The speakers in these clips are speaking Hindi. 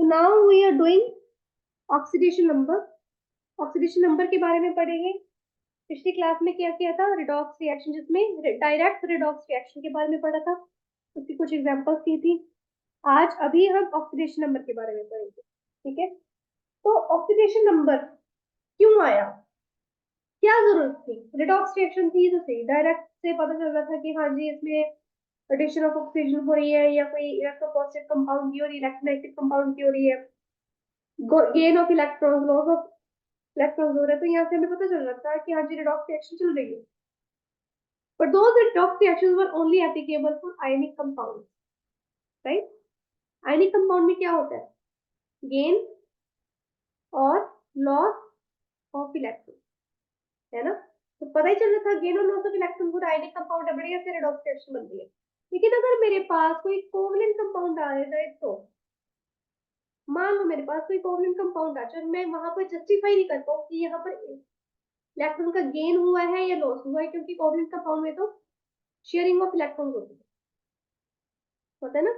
Now we are doing oxidation number. Oxidation number के बारे में पढ़ेंगे। पिछली क्लास में क्या किया था, रिडॉक्स रिएक्शन, जिसमें डायरेक्ट रिडॉक्स रिएक्शन के बारे में पढ़ा था, उसकी कुछ एग्जांपल्स दी थी। आज अभी हम ऑक्सीडेशन नंबर के बारे में पढ़ेंगे। ठीक है, तो ऑक्सीडेशन नंबर क्यों आया, क्या जरूरत थी? रिडॉक्स रिएक्शन थी तो सही, डायरेक्ट से पता चल रहा था कि हाँ जी इसमें एडिशन ऑफ ऑक्सीजन हो रही है, या कोई इलेक्ट्रोपॉजिटिव कंपाउंड की हो रही है, इलेक्ट्रोनेगेटिव कंपाउंड की हो रही है, gain of electron, loss of electron हो रहा है। तो यहाँ से हमें पता चल रहा था कि हाँ जी रिडॉक्स रिएक्शन चल रही है। But those redox reactions were only applicable for ionic compounds, right? Ionic compound में क्या होता है? Gain और loss of electron, है ना? तो पता ही चल रहा था गेन और लॉस ऑफ इलेक्ट्रॉन पूरा आयनिक कंपाउंड है, बढ़िया से रिडॉक्स रिएक्शन बन रही है। लेकिन अगर मेरे पास कोई कोवलेंट कंपाउंड आ जाए, तो मान लो मेरे पास कोई कोवलेंट कंपाउंड आ जाए, मैं वहां पर जस्टिफाई नहीं कर पाऊँ कि यहाँ पर इलेक्ट्रॉन का गेन हुआ है या लॉस हुआ है, क्योंकि कोवलेंट कंपाउंड में तो शेयरिंग ऑफ इलेक्ट्रॉन होती है, होता है ना?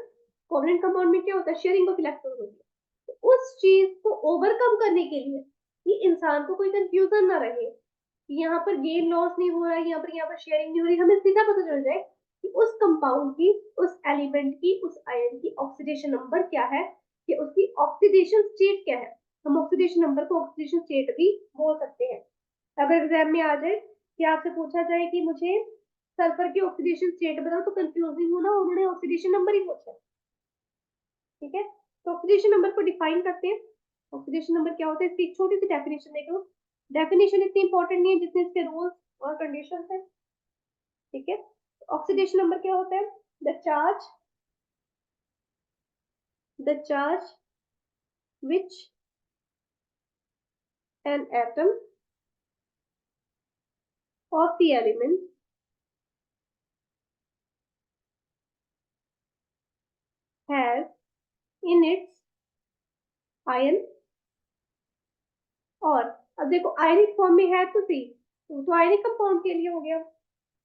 कोवलेंट कंपाउंड में क्या होता है, शेयरिंग ऑफ इलेक्ट्रॉन होती है। तो उस चीज को ओवरकम करने के लिए कि इंसान को कोई कंफ्यूजन ना रहे कि यहाँ पर गेन लॉस नहीं हो रहा है, यहाँ पर शेयरिंग नहीं हो रही, हमें सीधा पता चल जाए कि उस कंपाउंड की, उस एलिमेंट की, उस आयन की ऑक्सीडेशन नंबर क्या है, कि उसकी ऑक्सीडेशन स्टेट क्या है। हम ऑक्सीडेशन नंबर को ऑक्सीडेशन स्टेट भी बोल सकते हैं। अगर एग्जाम में आ जाए कि आपसे पूछा जाए कि मुझे सल्फर की ऑक्सीडेशन स्टेट बताओ, तो कंफ्यूजिंग हो ना, उन्होंने ऑक्सीडेशन नंबर ही पूछा। ठीक है, तो ऑक्सीडेशन नंबर को डिफाइन करते हैं। ऑक्सीडेशन नंबर क्या होता है, इसकी एक छोटी सी डेफिनेशन देख लो। डेफिनेशन इतनी इंपॉर्टेंट नहीं है जितने इसके रूल्स और कंडीशंस है। ठीक है, ऑक्सीडेशन नंबर क्या होता है? The charge which an atom of the element has in its ion. और अब देखो आयनिक फॉर्म में है तो सही, तो आयनिक कंपाउंड के लिए हो गया।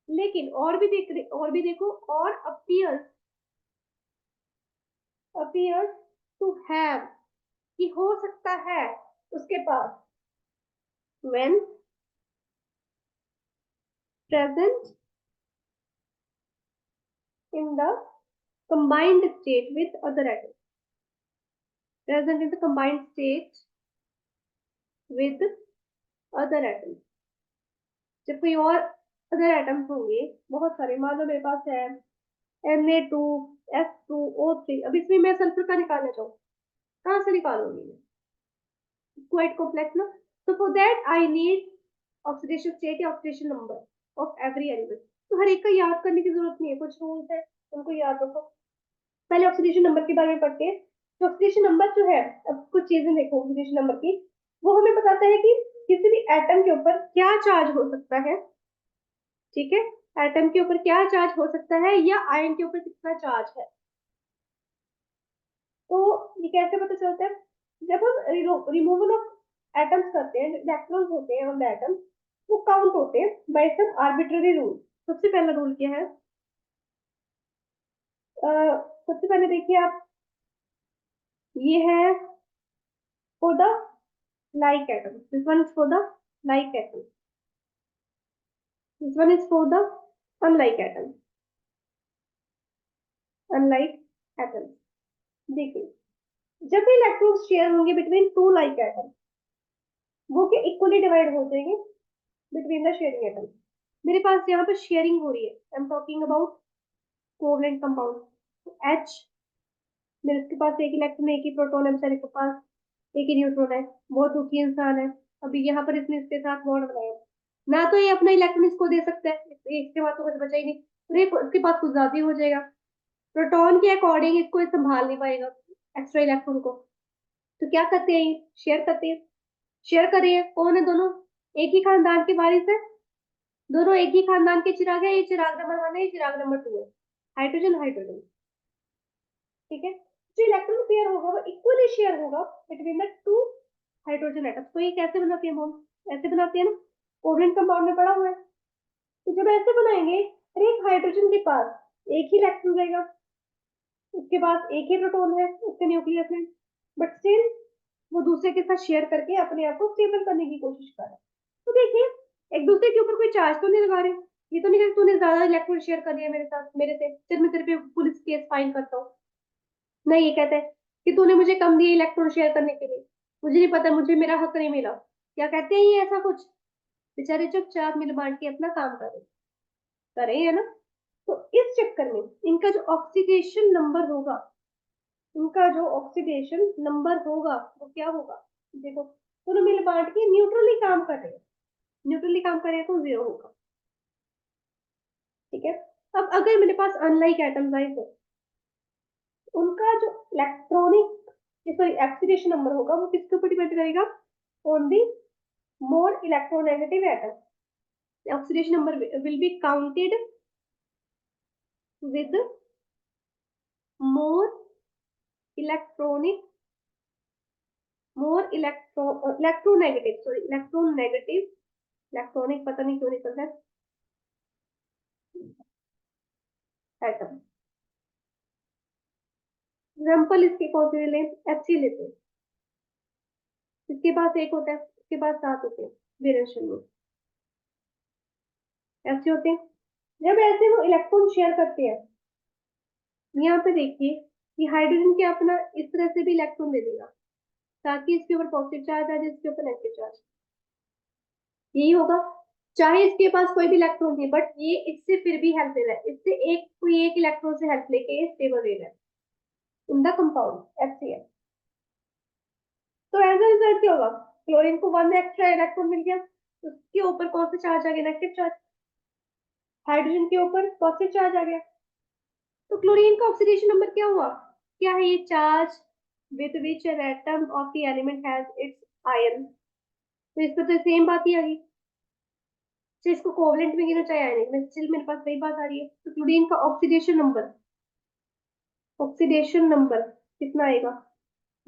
लेकिन और भी देखो, और अपीयर्स टू हैव, कि हो सकता है उसके पास, when present in the combined state with other atoms, present in the combined state with other atoms। जब कोई और अदर एटम्स होंगे, बहुत सारे, मान लो मेरे पास है Na2S2O3, अब इसमें मैं सल्फर का निकालना चाहूँ, कहाँ से निकालूंगी मैं? क्वाइट कॉम्प्लेक्स ना। तो for that I need oxidation state या oxidation number of every element. तो हर एक का याद करने की जरूरत नहीं है, कुछ रूल्स है उनको याद रखो। पहले ऑक्सीडेशन नंबर के बारे में पढ़ते हैं। तो ऑक्सीडेशन नंबर जो है, अब कुछ चीजें देखो ऑक्सीडेशन नंबर की, वो हमें बताता है कि किसी भी एटम के ऊपर क्या चार्ज हो सकता है। ठीक है, एटम के ऊपर क्या चार्ज हो सकता है, या आयन के ऊपर कितना चार्ज है। तो ये कैसे पता चलता है? जब हम रिमूवल ऑफ एटम्स करते हैं, इलेक्ट्रॉन्स होते हैं ऑन द एटम, वो काउंट होते हैं बाय सम आर्बिट्ररी रूल। सबसे पहला रूल क्या है? सबसे पहले देखिए आप, ये है for the like atom, this one is for the like atom, this one is for the unlike atom, unlike atom। देखिए, जब भी इलेक्ट्रॉन्स शेयर होंगे बिटवीन टू लाइक एटम, वो के इक्वली डिवाइड हो जाएंगे बिटवीन द शेयरिंग एटम। मेरे पास यहाँ पर शेयरिंग हो रही है, I am talking about covalent compound. H, मेरे के पास एक इलेक्ट्रॉन, एक ही प्रोटॉन है, बेचारे के पास एक ही न्यूट्रॉन है, बहुत दुखी इंसान है। अभी यहाँ पर इसने इसके साथ बॉन्ड बनाया, ना तो ये अपना इलेक्ट्रॉन इसको दे सकता है, इसके पास तो कुछ बचा ही नहीं, तो इसके पास कुछ ज्यादा ही हो जाएगा। प्रोटॉन के अकॉर्डिंग इसको ये संभाल नहीं पाएगा एक्स्ट्रा इलेक्ट्रॉन को। तो क्या करते हैं, शेयर करते हैं। शेयर करिए, कौन है दोनों? एक ही खानदान के वारिस है, दोनों एक ही खानदान के चिराग है। ये चिराग नंबर 1 है, ये चिराग नंबर 2 है। Hydrogen hydrogen. ठीक है, जो इलेक्ट्रॉन पेयर होगा वो इक्वली शेयर होगा between the two hydrogen atoms. तो ये कैसे बनाते हैं हम? ऐसे बनाते हैं ना, कोवलेंट कंपाउंड में पड़ा हुआ है। तो जब ऐसे बनाएंगे, हर एक हाइड्रोजन के पास एक ही इलेक्ट्रॉन रहेगा, उसके पास एक ही प्रोटॉन है उसके न्यूक्लियस में। बट स्टिल वो दूसरे के साथ शेयर करके अपने आप को स्टेबल करने की कोशिश कर रहा है। तो देखिए, एक दूसरे के ऊपर कोई चार्ज तो नहीं लगा रहे, ये तो नहीं कहते तूने ज्यादा इलेक्ट्रॉन शेयर कर दिया मेरे साथ, मेरे से चल मैं तेरे पे पुलिस केस फाइल करता हूँ। नहीं, ये कहते हैं कि तूने मुझे कम दिए इलेक्ट्रॉन शेयर करने के लिए, मुझे नहीं पता, मुझे मेरा हक नहीं मिला। क्या कहते हैं ये ऐसा कुछ? बेचारे चुपचाप मिल बांट के अपना काम कर रहे हैं ना। तो इस चक्कर में इनका जो ऑक्सीडेशन नंबर होगा, उनका जो ऑक्सीडेशन नंबर होगा वो क्या होगा? देखो, दोनों मिल बांट के न्यूट्रली काम कर रहे हैं, न्यूट्रली काम कर रहे हैं तो 0 होगा। ठीक है। अब अगर मेरे पास अनलाइक एटम्स आए तो उनका जो इलेक्ट्रॉनिक सॉरी ऑक्सीडेशन नंबर होगा वो किसके ऊपर डिपेंड करेगा? On the more electronegative atom. Oxidation number will be counted with more electronic more electronegative sorry electronegative, electronic पता नहीं क्यों निकल रहा है, एटम। एग्जाम्पल इसके कौन से ले? HCl लेते हैं, इसके पास एक होता है, इसके पास 7 होते हैं वेरिएशन में, ऐसे होते हैं। जब ऐसे वो इलेक्ट्रॉन शेयर करते हैं, यहाँ पे देखिए कि हाइड्रोजन के अपना इस तरह से भी इलेक्ट्रॉन दे देगा ताकि इसके ऊपर पॉजिटिव चार्ज आ जाए, इसके ऊपर नेगेटिव चार्ज, यही होगा। चाहे इसके पास कोई भी इलेक्ट्रॉन नहीं, बट ये इससे फिर भी हेल्प ले रहा है, इससे एक कोई एक इलेक्ट्रॉन से हेल्प लेके ये स्टेबल रह रहा है इन द कंपाउंड HCl। तो एज अ रिजल्ट क्या होगा? क्लोरीन को 1 एक्स्ट्रा इलेक्ट्रॉन मिल गया, उसके ऊपर कौन सा चार्ज आ गया? Negative charge. हाइड्रोजन के ऊपर पॉजिटिव चार्ज आ गया। तो क्लोरीन का ऑक्सीडेशन नंबर क्या हुआ? क्या है ये? Charge with which an atom of the element has its ion. तो इस पर तो सेम बात ही आ गई, चाहे इसको कोवलेंट में गिनो चाहे आयनिक में, स्टिल मेरे पास वही बात आ रही है। तो क्लोरीन का ऑक्सीडेशन नंबर कितना आएगा?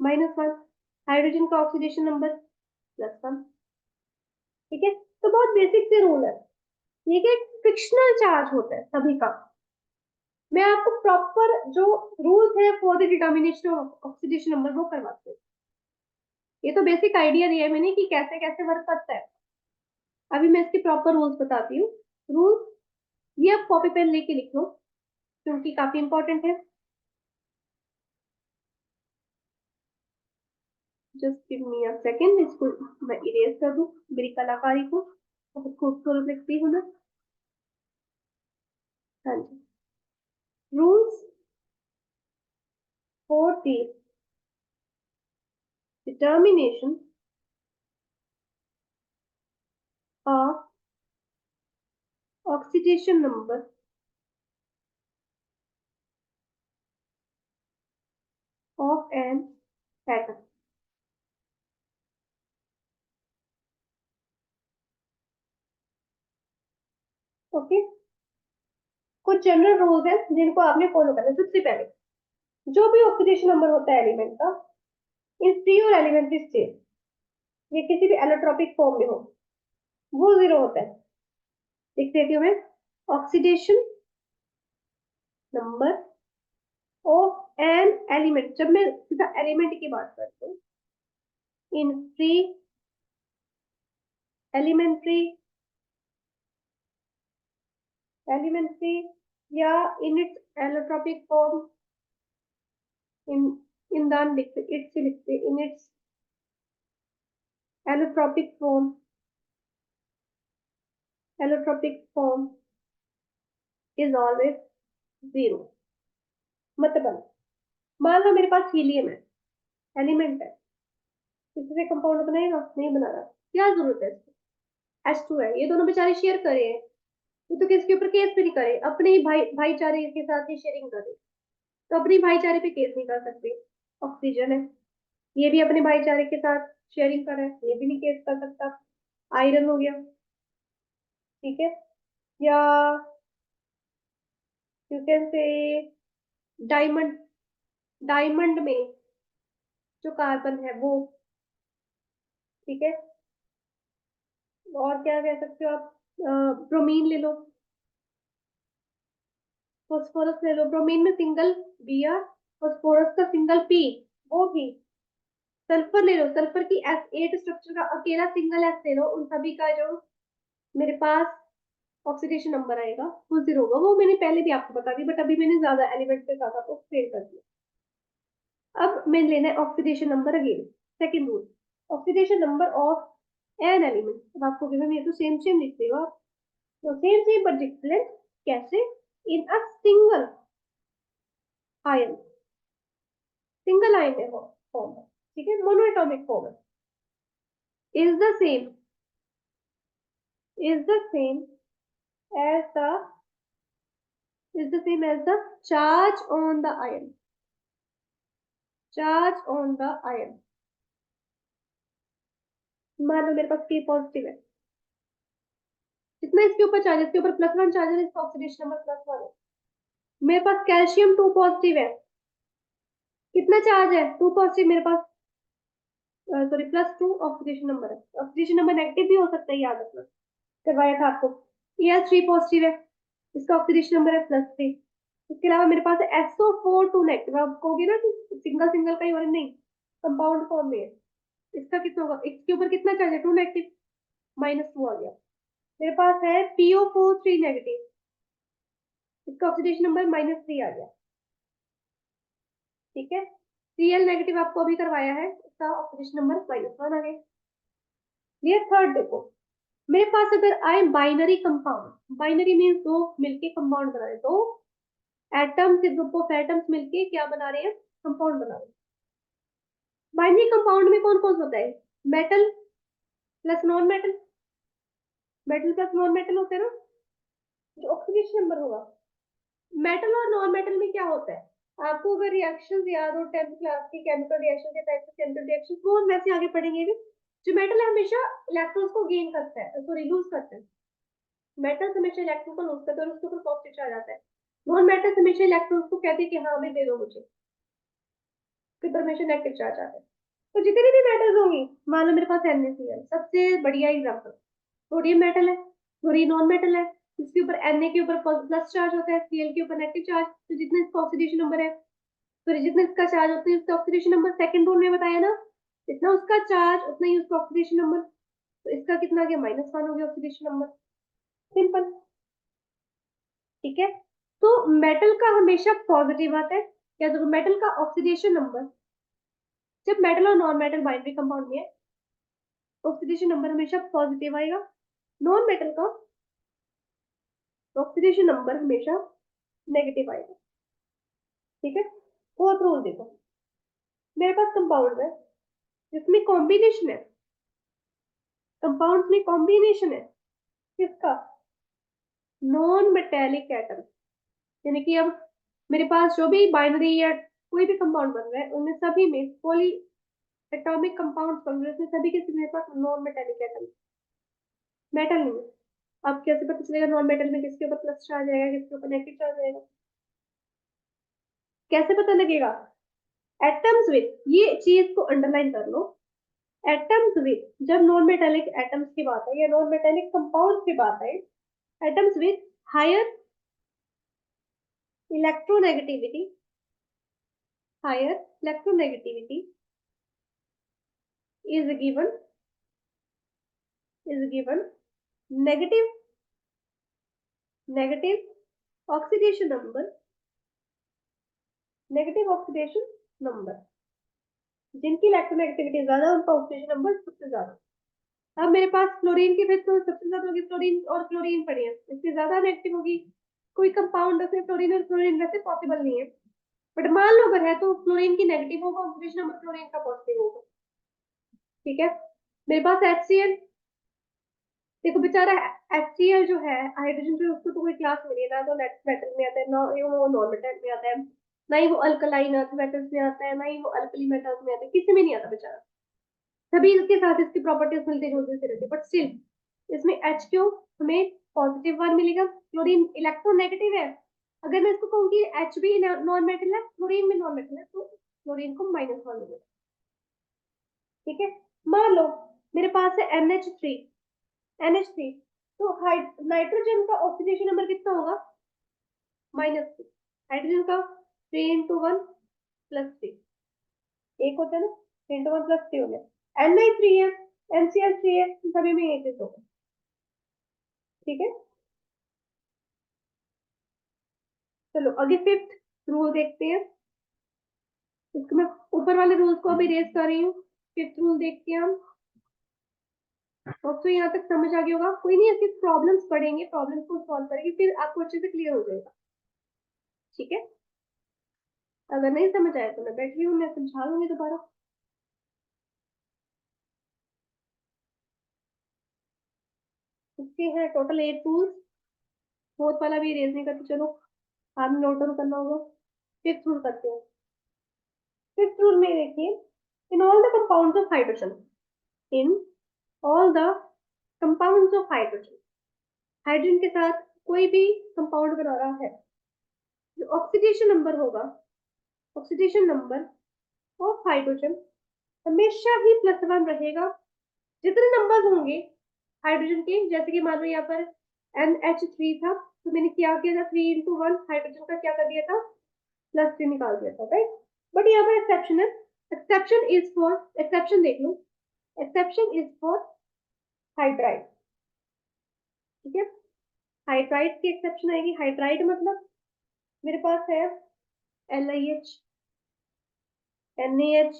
-1। हाइड्रोजन का ऑक्सीडेशन नंबर +1। ठीक है। तो बहुत बेसिक से रूल है, ये कि फ्रिक्शनल चार्ज होता है सभी का। मैं आपको प्रॉपर जो रूल्स है for the determination of oxidation number वो करवाती हूँ। ये तो बेसिक आइडिया दिया है मैंने कि कैसे कैसे वर्क करता है। अभी मैं इसके प्रॉपर रूल्स बताती हूँ। रूल्स ये आप कॉपी पेन लेके लिख लो क्योंकि काफी इंपॉर्टेंट है। Just give me a second, इसको मैं इरेज कर दूं, मेरी कलाकारी को बहुत खूबसूरत लिखती हूँ मैं। हाँ जी। Rules for the determination of oxidation number of an atom. Okay. कुछ जनरल रूल्स हैं जिनको आपने फॉलो करना है। सबसे पहले जो भी ऑक्सीडेशन नंबर होता है एलिमेंट का इन फ्री और एलिमेंट्री स्टेट, ये किसी भी एलोट्रॉपिक फॉर्म में हो, वो 0 होता है। लिख देती हूँ मैं, oxidation number of an element, जब मैं सीधा एलिमेंट की बात करती हूँ, इन फ्री एलिमेंट्री एलिमेंट्री या इन इट्स एलोट्रॉपिक फॉर्म, इन इन दान लिखते इट्स से लिखते in its allotropic form, allotropic form is always 0। मतलब मान लो मेरे पास हीलियम है, एलिमेंट है, इससे कंपाउंड बनाएगा? नहीं बना रहा, क्या जरूरत है इसको? H2 है, ये दोनों बेचारे शेयर करे हैं, ये तो किसके ऊपर केस भी नहीं करे, अपने ही भाईचारे के साथ ही शेयरिंग करे, तो अपने भाईचारे पे केस नहीं कर सकते। ऑक्सीजन है, ये भी अपने भाईचारे के साथ शेयरिंग कर रहा है, ये भी नहीं केस कर सकता। आयरन हो गया, ठीक है, या you can say diamond, diamond में जो कार्बन है वो, ठीक है। और क्या कह सकते हो आप? ब्रोमीन ले लो, फॉस्फोरस ले लो, ब्रोमीन में सिंगल बी या फॉस्फोरस का सिंगल पी, वो भी सल्फर ले लो, सल्फर की S8 स्ट्रक्चर का अकेला सिंगल एस ले लो, उन सभी का जो मेरे पास ऑक्सीडेशन नंबर आएगा वो 0 होगा। वो मैंने पहले भी आपको बता दी, बट अभी मैंने ज्यादा एलिमेंट पे कहा था तो फेल कर दिया। अब मैंने लेना है oxidation number again. Second rule, oxidation number of an element. अब आपको गिवन ये तो सेम सेम लिख देगा, तो सेम सेम बट डिफरेंट। कैसे? In a single ion, single ion है वो फॉर्म है, ठीक है, मोनोएटॉमिक फॉर्म है। Is the same, is the same as the is the same as the charge on the ion, charge on the ion। मान लो मेरे पास K पॉजिटिव है, जितना इसके ऊपर चार्ज, इसके ऊपर +1 चार्ज है, इसका ऑक्सीडेशन नंबर +1 है। मेरे पास कैल्शियम 2 पॉजिटिव है, कितना चार्ज है? 2 पॉजिटिव मेरे पास, सॉरी +2 ऑक्सीडेशन नंबर है। ऑक्सीडेशन नंबर नेगेटिव भी हो सकता है, याद रखना, करवाया था आपको। Al3 पॉजिटिव है, इसका ऑक्सीडेशन नंबर है +3। इसके अलावा मेरे पास SO4 2 नेगेटिव। आप कहोगे ना कि सिंगल सिंगल का ही हो रहा है, नहीं, कंपाउंड फॉर्म में है। इसका कितना होगा? इसके ऊपर कितना चार्ज है? 2 नेगेटिव, -2 आ गया। मेरे पास है PO4 3 नेगेटिव, इसका ऑक्सीडेशन नंबर -3 आ गया, ठीक है। Cl नेगेटिव आपको अभी करवाया है, इसका ऑक्सीडेशन नंबर -1 आ गया। ये थर्ड देखो, मेरे पास अगर आए बाइनरी कंपाउंड, बाइनरी मीन्स दो मिलके कंपाउंड बना रहे, दो एटम्स, ग्रुप ऑफ एटम्स मिलके क्या बना रहे हैं? कंपाउंड बना रहे हैं। बाइनरी कंपाउंड में कौन कौन होता है? Metal plus non metal, metal plus non metal होते हैं ना, जो ऑक्सीडेशन नंबर होगा। मेटल और नॉन मेटल में क्या होता है? आपको अगर रिएक्शंस याद हो 10th क्लास की केमिकल रिएक्शन के टाइप से, केमिकल रिएक्शन वो वैसे आगे पढ़ेंगे भी। जो मेटल है हमेशा इलेक्ट्रॉन्स को गेन करता है, सॉरी लूज करता है। मेटल हमेशा इलेक्ट्रॉन को लूज करता है और उसके ऊपर पॉजिटिव चार्ज आता है। नॉन मेटल हमेशा इलेक्ट्रॉन्स को कहते हैं कि हाँ हमें दे दो मुझे, फिर हमेशा नेगेटिव चार्ज आता है। तो जितनी भी मेटल्स होंगी, मान लो मेरे पास NaCl सबसे बढ़िया एग्जांपल, सोडियम मेटल है, क्लोरीन नॉन मेटल है, इसके ऊपर Na के ऊपर प्लस चार्ज होता है, Cl के ऊपर नेगेटिव चार्ज। तो जितना इसका ऑक्सीडेशन नंबर है, तो जितना इसका चार्ज उतना ही उसका ऑक्सीडेशन नंबर, सेकंड रूल में बताया ना, जितना उसका चार्ज उतना ही उसका ऑक्सीडेशन नंबर। तो इसका कितना आ गया? -1 हो गया ऑक्सीडेशन नंबर, सिंपल, ठीक है। तो मेटल का हमेशा पॉजिटिव आता है, क्या जरूर? मेटल का ऑक्सीडेशन नंबर, जब मेटल और नॉन मेटल बाइनरी कंपाउंड में है, ऑक्सीडेशन नंबर हमेशा पॉजिटिव आएगा। नॉन मेटल का ऑक्सीडेशन नंबर हमेशा नेगेटिव आएगा, ठीक है। फोर्थ रूल देखो, मेरे पास कंपाउंड है जिसमें कॉम्बिनेशन है, कंपाउंड में कॉम्बिनेशन है किसका? Non metallic atom. यानी कि अब मेरे पास जो भी बाइनरी या कोई भी कंपाउंड बन रहा है, उनमें सभी में पॉली एटॉमिक कंपाउंड बन रहे हैं, उसमें सभी के मेरे पास नॉन मेटेलिक एटम, मेटल नहीं है। अब कैसे पता चलेगा नॉन मेटल में किसके ऊपर प्लस चार्ज आएगा, किसके ऊपर नेगेटिव चार्ज आएगा? कैसे पता लगेगा? एटम्स विथ, ये चीज को अंडरलाइन कर लो, एटम्स विथ, जब नॉन मेटेलिक एटम्स की बात है या नॉन मेटेलिक कंपाउंड की बात है, atoms with higher electronegativity, higher electronegativity is given, is given negative, negative oxidation number, negative oxidation number। जिनकी इलेक्ट्रोनेगेटिविटी ज्यादा उनका ऑक्सीडेशन नंबर सबसे ज्यादा। अब मेरे पास क्लोरीन की फिर तो सबसे ज्यादा होगी, क्लोरीन और क्लोरीन पड़ी है, इससे ज्यादा नेगेटिव होगी। कोई कंपाउंड है क्लोरीन और क्लोरीन वैसे पॉसिबल नहीं है, बट मान लो अगर है तो क्लोरीन की नेगेटिव होगा ऑक्सीडेशन नंबर, क्लोरीन का पॉजिटिव होगा, ठीक है। मेरे पास HCl, देखो बेचारा HCl जो है हाइड्रोजन जो, उसको तो कोई क्लास मिली है ना, तो मेटल में आता है ना, ये वो नॉन मेटल में आता है, ना ही वो अल्कलाइन अर्थ मेटल्स में आता है, ना ही वो अल्कली मेटल्स में आता है, किसी में नहीं आता बेचारा। सभी इसके साथ इसकी प्रॉपर्टीज मिलती जुलती से रहती है, बट स्टिल इसमें H हमें +1 मिलेगा। क्लोरीन इलेक्ट्रोनेगेटिव है, अगर मैं इसको कहूँ कि H भी नॉन मेटल है, क्लोरीन भी नॉन मेटल है, तो क्लोरीन को -1 मिलेगा, ठीक है। मान लो मेरे पास है NH3, तो नाइट्रोजन का ऑक्सीडेशन नंबर कितना होगा? -3। हाइड्रोजन का 3 × 1 +3, एक होता है ना, इंटू 1 प्लस 3 हो गया। Ni3 है, NCl3 है, सभी में ये चीज होगा। ठीक है, चलो आगे फिफ्थ रूल देखते हैं। इसको मैं ऊपर वाले रूल्स को अभी रेज कर रही हूँ। फिफ्थ रूल देखते हैं हम। तो यहाँ तक समझ आ गया होगा। कोई नहीं, ऐसी प्रॉब्लम्स पढ़ेंगे, प्रॉब्लम्स को सॉल्व करेंगे, फिर आपको अच्छे से क्लियर हो जाएगा। ठीक है, अगर नहीं समझ आया तो मैं बैठी हूँ, मैं समझा दूंगी दोबारा। इसके हैं टोटल 8 रूल्स। फोर्थ वाला भी रेज नहीं करते, चलो आप नोट डाउन करना होगा। फिफ्थ रूल करते हैं। फिफ्थ रूल में देखिए, in all the compounds of hydrogen, in all the compounds of hydrogen, hydrogen के साथ कोई भी कंपाउंड बना रहा है, जो ऑक्सीडेशन नंबर होगा, ऑक्सीडेशन नंबर ऑफ हाइड्रोजन हमेशा ही +1 रहेगा। जितने नंबर्स होंगे हाइड्रोजन के, जैसे कि मान लो यहाँ पर NH3 था, तो मैंने क्या किया था, 3 into 1 हाइड्रोजन का क्या कर दिया था, +3 निकाल दिया था, राइट। बट यहाँ पर एक्सेप्शन है, एक्सेप्शन इज फॉर, एक्सेप्शन देख लो, एक्सेप्शन इज फॉर हाइड्राइड। ठीक है, हाइड्राइड की एक्सेप्शन आएगी। हाइड्राइड मतलब मेरे पास है LiH, NaH,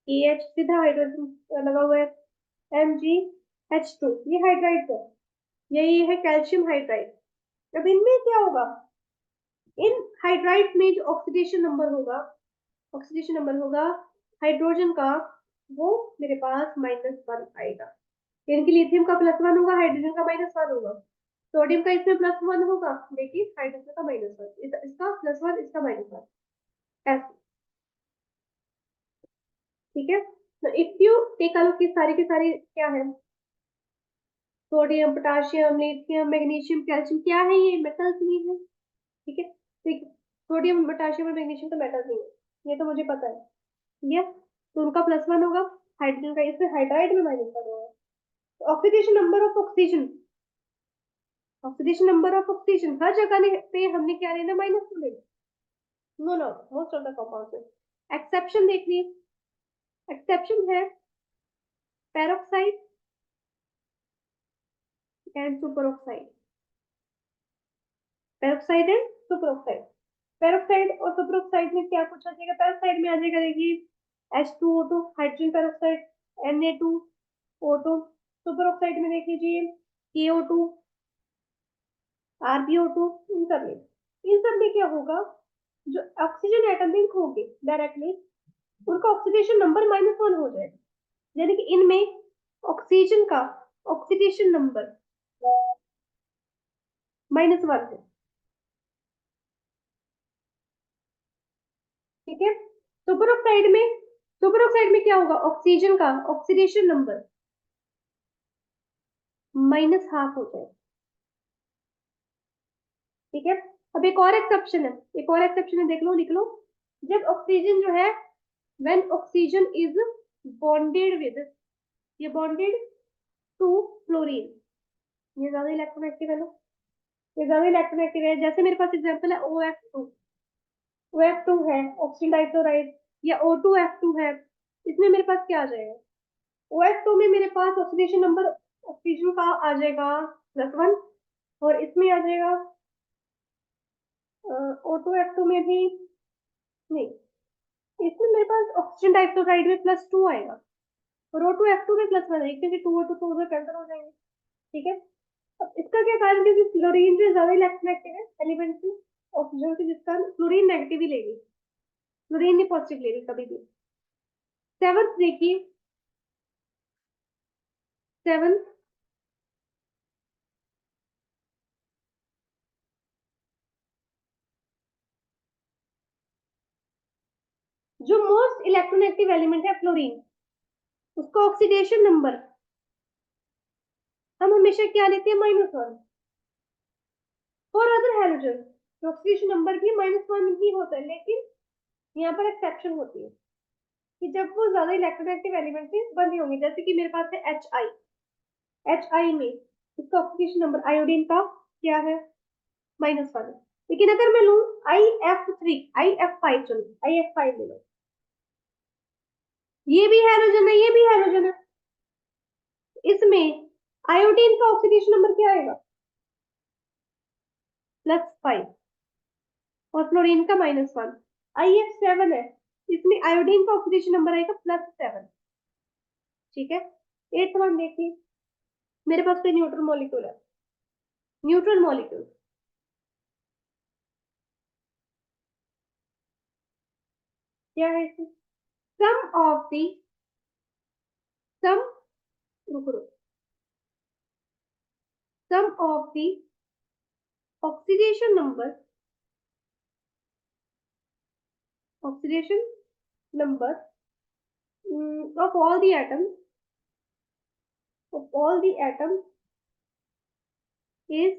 EH, सीधा हाइड्रोजन लगा हुआ है, MgH2, ये हाइड्राइड है, यही है कैल्शियम हाइड्राइड। अब इनमें क्या होगा, इन हाइड्राइड में जो ऑक्सीडेशन नंबर होगा, ऑक्सीडेशन नंबर होगा हाइड्रोजन का, वो मेरे पास -1 आएगा। यानी कि लिथियम का +1 होगा, हाइड्रोजन का -1 होगा। सोडियम का इसमें +1 होगा, लेकिन हाइड्रोजन का -1, इसका +1, इसका -1, ऐसे। ठीक है, तो if you take a look, की सारी क्या है, sodium, potassium, lithium, magnesium, calcium, क्या है ये, मेटल्स ही है। ठीक है, ठीक है, सोडियम, पोटाशियम और मैग्नीशियम तो मेटल्स ही है, ये तो मुझे पता है। यस, तो उनका +1 होगा, हाइड्रोजन का इसमें हाइड्राइड में -1 होगा। Oxidation number of oxygen, oxidation number of oxygen हर जगह पे हमने क्या लेना, -2 लेना। No no, most of the compounds में। एक्सेप्शन देख लीजिए, एक्सेप्शन है peroxide and superoxide, peroxide and superoxide. Peroxide और सुपर ऑक्साइड में क्या कुछ आ जाएगा, पेरोक्साइड में आ जाएगा, देखिए H2O2 hydrogen peroxide, Na2O2। Super oxide में देख लीजिए KO2, RbO2, इन सब में क्या होगा, जो ऑक्सीजन एटम लिंक होंगे डायरेक्टली, उनका ऑक्सीडेशन नंबर -1 हो जाएगा। यानी कि इनमें ऑक्सीजन का ऑक्सीडेशन नंबर -1 है। ठीक है, सुपर ऑक्साइड में, सुपर ऑक्साइड में क्या होगा, ऑक्सीजन का ऑक्सीडेशन नंबर -½ हो जाएगा। ठीक है, अब एक और एक्सेप्शन है, एक और एक्सेप्शन है, देख लो, लिख लो। जब ऑक्सीजन जो है, when oxygen is bonded with, ये बॉन्डेड टू फ्लोरीन, ये ज्यादा इलेक्ट्रोनेगेटिव है ना, ये ज्यादा इलेक्ट्रोनेगेटिव है। जैसे मेरे पास एग्जांपल है OF2, OF2 है ऑक्सीजन डाइक्लोराइड, या O2F2 है, इसमें मेरे पास क्या आ जाएगा, OF2 में मेरे पास ऑक्सीडेशन नंबर ऑक्सीजन का आ जाएगा +1, और इसमें आ जाएगा O2F2 में भी नहीं, इसमें मेरे पास ऑक्सीजन डाइक्लोराइड में +2 आएगा, और O2F2 में +1 है, क्योंकि 2 और 2 तो उधर कैंसिल हो जाएंगे। ठीक है, अब इसका क्या कारण, क्योंकि फ्लोरीन जो ज्यादा इलेक्ट्रोनेगेटिव है एलिमेंट से ऑक्सीजन से, जिसका फ्लोरीन नेगेटिव ही लेगी, फ्लोरीन नहीं पॉजिटिव लेगी कभी भी। सेवंथ देखिए, सेवंथ, जो मोस्ट इलेक्ट्रोनेगेटिव एलिमेंट है फ्लोरीन, उसका ऑक्सीडेशन नंबर हम हमेशा क्या लेते हैं, -1। For other halogen oxidation number भी -1 ही होता है, लेकिन यहाँ पर एक्सेप्शन होती है कि जब वो ज्यादा इलेक्ट्रोनेगेटिव एलिमेंट से बने होंगे, जैसे कि मेरे पास है HI, HI में इसका ऑक्सीडेशन नंबर आयोडीन का क्या है, -1। लेकिन अगर मैं लूं IF3, IF5, चलो IF5 ले लो, ये भी हैलोजन है, ये भी हैलोजन है। इसमें आयोडीन का ऑक्सीडेशन नंबर क्या आएगा? +5। और फ्लोरीन का -1। IF7 है, इसमें आयोडीन का ऑक्सीडेशन नंबर आएगा +7। ठीक है। 8th वन देखिए, मेरे पास कोई न्यूट्रल मॉलिक्यूल है, न्यूट्रल मॉलिक्यूल क्या है इसमें? सम ऑफ दी सम रुको रुको sum of the oxidation number oxidation number of all the atoms is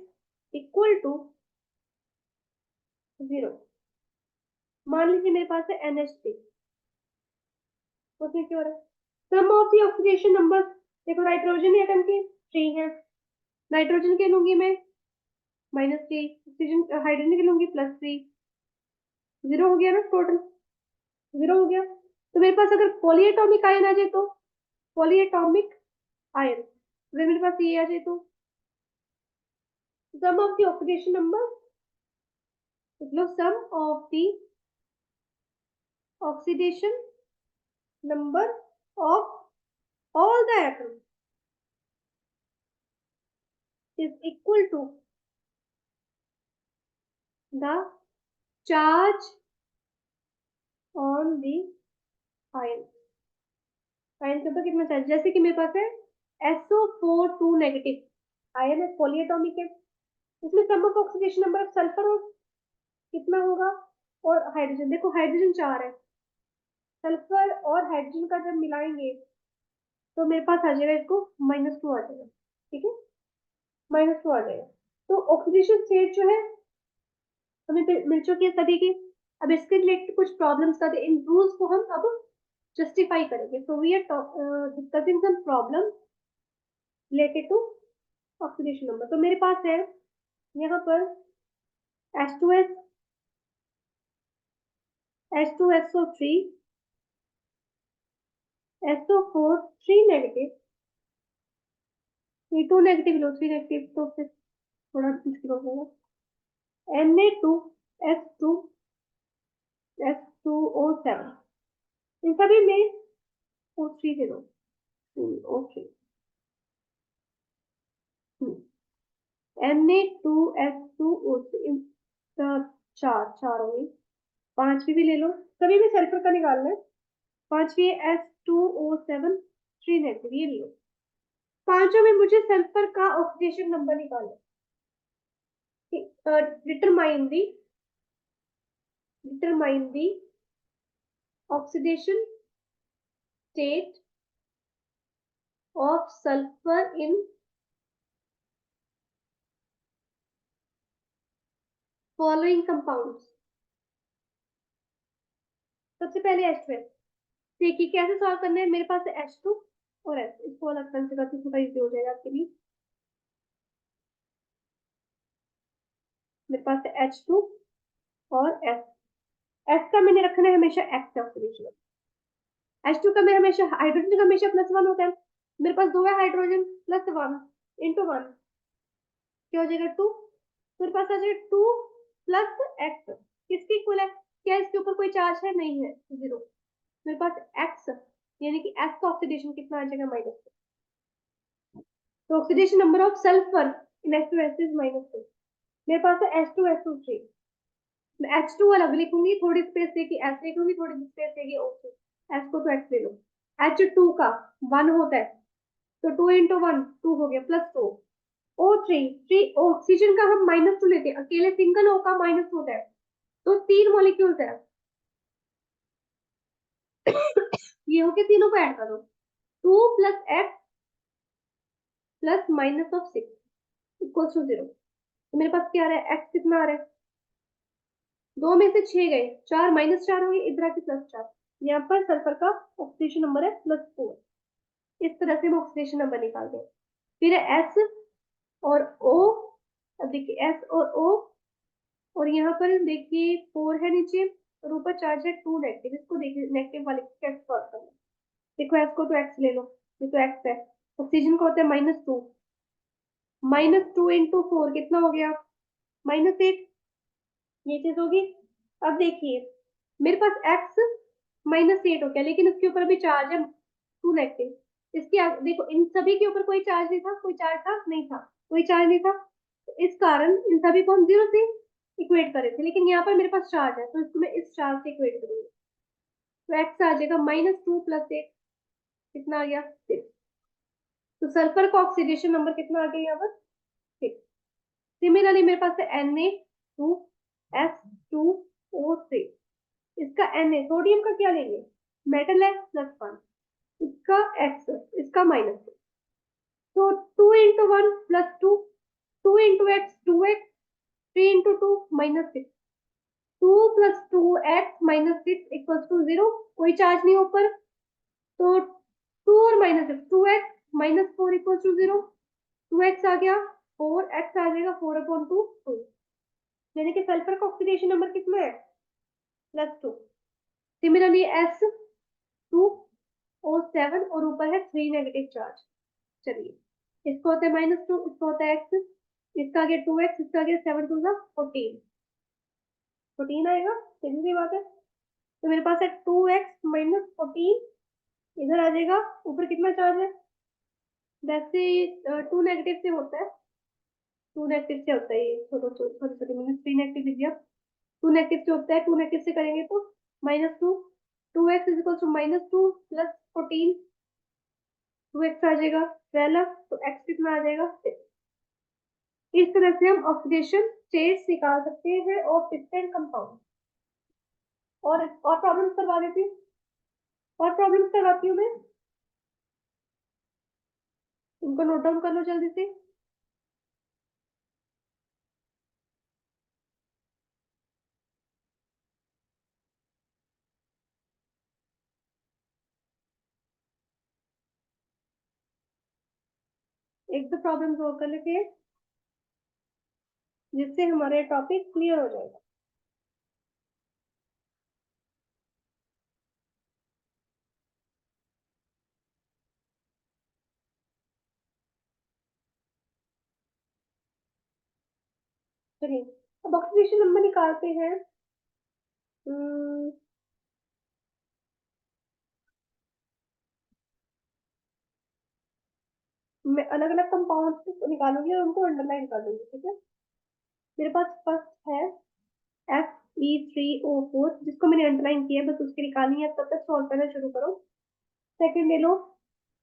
equal to 0। मान लीजिए मेरे पास है NH3, उसमें क्या हो रहा है? सम ऑफ दी ऑक्सीडेशन नंबर, देखो नाइट्रोजन एटम के 3 है, नाइट्रोजन के लूंगी मैं -3, ऑक्सीजन हाइड्रोजन के लूंगी +3, 0 हो गया ना टोटल, 0 हो गया। तो मेरे पास अगर पॉलीएटॉमिक आयन आ जाए तो पॉलीएटॉमिक आयन, अगर मेरे पास ये आ जाए तो sum of the oxidation number, मतलब sum of the oxidation number of all the atoms is equal to the charge on the ion। Ion के ऊपर कितना चार्ज, जैसे कि मेरे पास है SO4 2 नेगेटिव आयन है, पॉलीएटॉमिक है, इसमें sum of oxidation number of sulphur और कितना होगा, और हाइड्रोजन, देखो हाइड्रोजन 4 है, सल्फर और हाइड्रोजन का जब मिलाएंगे तो मेरे पास आ जाएगा, इसको -2 आ जाएगा। ठीक है, -2 आ जाएगा। तो ऑक्सीडेशन स्टेट जो है हमें मिल चुकी है सभी की। अब इसके रिलेटेड कुछ प्रॉब्लम्स का, इन रूल्स को हम अब जस्टिफाई करेंगे। So we are discussing some problem related to oxidation number. तो मेरे पास है यहाँ पर H2S H2SO3 SO4 3 नेगेटिव, ये 2 नेगेटिव लो, 3 नेगेटिव तो फिर थोड़ा मुश्किल हो जाएगा। Na2S2 S2O7, इन सभी में O3 दे दो, O3 Na2S2O3, चार चार होगी, पांचवी भी ले लो, सभी में सल्फर का निकालना है। पांचवी S2O7 3 नेगेटिव, ये ले लो। पांचों में मुझे सल्फर का ऑक्सीडेशन नंबर निकालना है। Determine the oxidation state of sulphur in following compounds. सबसे पहले H2S देखिए कैसे सॉल्व करना है। मेरे पास है H2 और S, इसको अलग करने का थोड़ा इजी हो जाएगा आपके लिए। मेरे पास है H2 और S, S का मैंने रखना है हमेशा X ऑक्सीडेशन, H2 का मैं हमेशा, हाइड्रोजन का हमेशा +1 होता है, मेरे पास 2 है हाइड्रोजन, +1 इंटू 1 क्या हो जाएगा 2, मेरे पास आ जाएगा 2 + x, किसके इक्वल है, क्या इसके ऊपर कोई चार्ज है, नहीं है, 0। मेरे पास x यानी कि S का ऑक्सीडेशन कितना आ जाएगा, -2। तो oxidation number of sulphur in H2S is -2। मेरे पास है H2SO3, मैं H2 अलग लिखूंगी, थोड़ी स्पेस देगी S लिखूंगी, थोड़ी स्पेस देगी O2, S को तो X ले लो। H2 का 1 होता है, तो 2 इंटू 1 2 हो गया, +2। O3 3 ऑक्सीजन का हम -2 लेते हैं, अकेले सिंगल O का माइनस होता है, तो 3 मॉलिक्यूल्स है। ये हो के तीनों को ऐड करो, 2 + x प्लस -6 इक्वल्स टू 0। तो मेरे पास क्या आ रहा है, x कितना आ रहा है, 2 में से 6 गए, 4 -4 हो गए, इधर आके +4, यहाँ पर सल्फर का ऑक्सीडेशन नंबर है +4। इस तरह से हम ऑक्सीडेशन नंबर निकालते हैं। फिर है S और O, अब देखिए S और O, और यहाँ पर देखिए 4 है नीचे और ऊपर चार्ज है 2 नेगेटिव, इसको देखिए नेगेटिव वाले को कैसे सॉल्व करना है। देखो एस को तो एक्स ले लो, ये तो एक्स है। ऑक्सीजन का होता है -2, -2 इंटू 4 कितना हो गया, -8। ये चीज होगी। अब देखिए मेरे पास एक्स -8 हो गया, लेकिन उसके ऊपर अभी चार्ज है 2 नेगेटिव। देखो इन सभी के ऊपर कोई चार्ज नहीं था, कोई चार्ज था नहीं था, कोई चार्ज नहीं था, तो इस कारण इन सभी को हम 0 से इक्वेट कर रहे थे, लेकिन यहाँ पर मेरे पास चार्ज है तो इसको मैं इस चार्ज से इक्वेट करूंगी। तो एक्स आ जाएगा -2 + 8, कितना आ गया 6। तो सल्फर का ऑक्सीडेशन नंबर कितना आ गया यहाँ पर 6। सिमिलरली मेरे पास है Na2S2O3। इसका Na सोडियम का क्या लेंगे, मेटल है +1, इसका एक्स, इसका माइनस। तो 2 × 1 + 2, 2 × x 2x, 3 × 2 -6, 2 + 2x -6 = 0। कोई चार्ज नहीं ऊपर, तो 2 और -6 2x -4 = 0। 2x आ गया, 4x आ जाएगा, 4/2 2। यानी कि सल्फर का ऑक्सीडेशन नंबर कितना है +2। सिमिलरली S2O7 और ऊपर है 3 नेगेटिव चार्ज। चलिए इसको होता है -2, इसको होता है x, इसका आ गया 2x, इसका आ गया 7 2 14, 14 आएगा, सीधी सी बात है। तो मेरे पास है 2x -14, इधर आ जाएगा, ऊपर कितना चार्ज है, वैसे 2 नेगेटिव से होता है, 2 नेगेटिव से होता है, ये छोटे छोटे छोटे मैंने 3 नेगेटिव लिख दिया। 2 नेगेटिव से होता है, 2 नेगेटिव से करेंगे तो -2, 2x -2 + 14, 2x आ जाएगा 12, तो x कितना आ जाएगा 6। इस तरह से हम ऑक्सीडेशन स्टेट्स निकाल सकते हैं ऑफ डिफरेंट कंपाउंड। और प्रॉब्लम्स करवा देती हूँ, और प्रॉब्लम्स करवाती हूँ मैं, इनको नोट डाउन कर लो जल्दी से। एक दो प्रॉब्लम्स और कर लेते हैं, जिससे हमारे टॉपिक क्लियर हो जाएगा। चलिए अब ऑक्सीडेशन नंबर निकालते हैं। मैं अलग अलग कंपाउंड निकालूंगी और उनको अंडरलाइन कर दूंगी, ठीक है। मेरे पास फर्स्ट है Fe3O4, जिसको मैंने अंडरलाइन किया है, बस उसकी निकालनी है, तब तक सॉल्व करना शुरू करो। सेकंड ले लो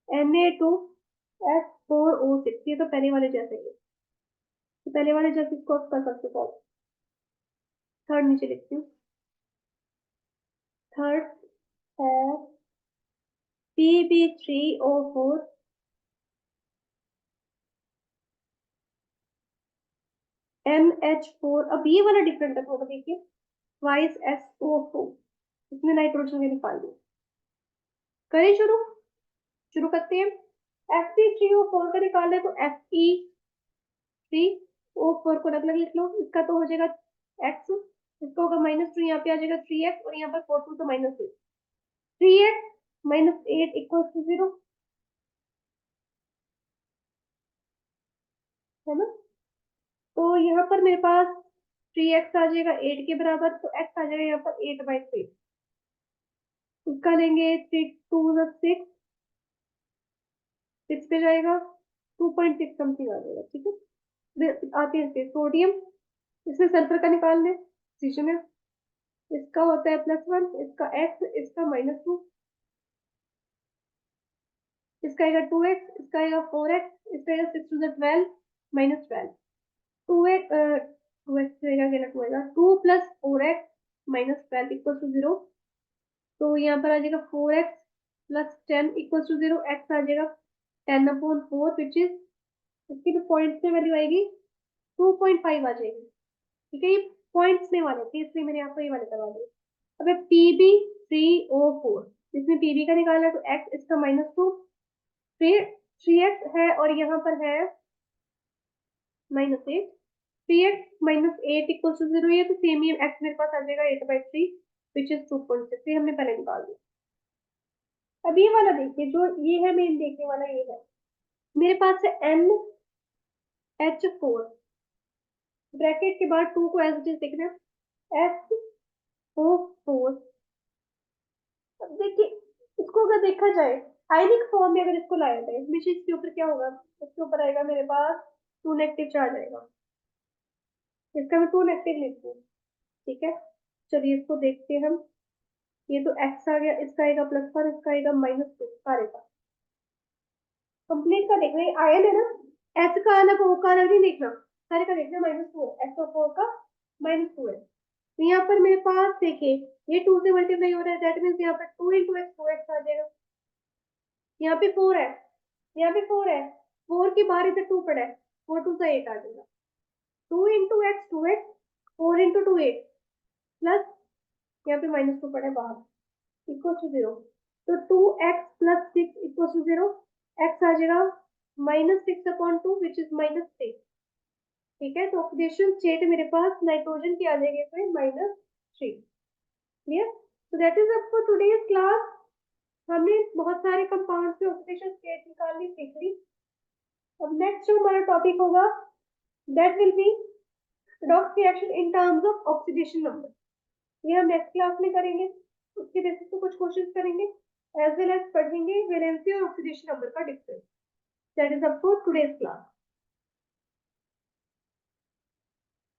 Na2S4O6, ये तो पहले वाले जैसे ही है, तो पहले वाले जैसे इसको कर सकते हो। थर्ड नीचे लिखती हूँ। थर्ड है Pb3O4 NH4। अब ये वाला डिफरेंट है थोड़ा, देखिए ट्वाइस SO4, इसमें नाइट्रोजन के निकाल दिया। करें शुरू, शुरू करते हैं। Fe3O4 का निकालना है, तो Fe3O4 को अलग अलग लिख लो, इसका तो हो जाएगा x, इसका होगा -2, यहाँ पे आ जाएगा 3x, और यहाँ पर 4 2 तो -8, 3x -8 = 0, है ना। तो यहाँ पर मेरे पास 3x आ जाएगा 8 के बराबर, तो x आ जाएगा यहाँ पर 8/3। इसका लेंगे 3 2 6, 6 पे जाएगा 2.6 समथिंग आ जाएगा, ठीक है। आते हैं सोडियम, इसमें सल्फर का निकाल लें, ऑक्सीजन है, इसका होता है +1, इसका x, इसका -2, इसका आएगा 2x, इसका आएगा 4x, इसका आएगा 6 2 12 -12, 2x 2x रहेगा, क्या 2 आएगा, 2 + 4x -12 = 0। तो यहाँ पर आ जाएगा 4x + 10 = 0, x आ जाएगा 10/4, विच इज इसकी जो पॉइंट्स में वैल्यू आएगी 2.5 आ जाएगी, ठीक है। ये पॉइंट्स में वाले थे, इसलिए मैंने आपको ये वाले करवा दिए। अब Pb3O4, इसमें Pb का निकालना है, तो x, इसका -2, फिर 3x है, और यहाँ पर है -8, 3x -8 = 0, ये तो सेम ही x मेरे पास आ जाएगा 8/3, विच इज 2.6, ये हमने पहले निकाल दिया। अब ये वाला देखिए, जो ये है मेन देखने वाला ये है, मेरे पास है NH4, ब्रैकेट के बाद 2 को एज इट इज लिखना है, SO4। अब देखिए, इसको अगर देखा जाए आयनिक फॉर्म में, अगर इसको लाया जाए हमेशा, इसके ऊपर क्या होगा, इसके ऊपर आएगा मेरे पास 2 नेगेटिव चार्ज आएगा, इसका मैं 2 नेगेटिव लिखती हूँ। ठीक है, चलिए इसको देखते हैं हम। ये तो एक्स आ गया, इसका आएगा +1, इसका आएगा -2 सारे का। कंप्लीट का देखना है, आयन है ना, एच का अलग ओ का अलग नहीं देखना, सारे का देखना -2 है, SO4 का -2 है। तो यहाँ पर मेरे पास देखिए, ये 2 से मल्टीप्लाई हो रहा है, दैट मीन्स यहाँ पर 2 × x 2x आ जाएगा। यहाँ पे 4 है, यहाँ पे 4 है, 4 के बाहर इधर 2 पड़ा है, 4 2 से 8 आ जाएगा। 2 × x 2x, 4 × 2 8, प्लस यहाँ पे -2 पड़ा है बाहर, इक्वल टू 0। तो 2x + 6 इक्वल टू 0, x आ जाएगा -6/2 विच इज -3। ठीक है, तो ऑक्सीडेशन स्टेट मेरे पास नाइट्रोजन की आ जाएगी इसमें -3। Clear? So that is up for today's class. हमने बहुत सारे कंपाउंड्स के ऑक्सीडेशन स्टेट निकालनी सीख ली। अब नेक्स्ट जो हमारा टॉपिक होगा, that will be redox reaction in terms of oxidation number. ये हम नेक्स्ट क्लास में करेंगे, उसके बेसिस पे कुछ क्वेश्चंस करेंगे, एज वेल एज पढ़ेंगे वैलेंसी और ऑक्सीडेशन नंबर का difference. That is up for today's class.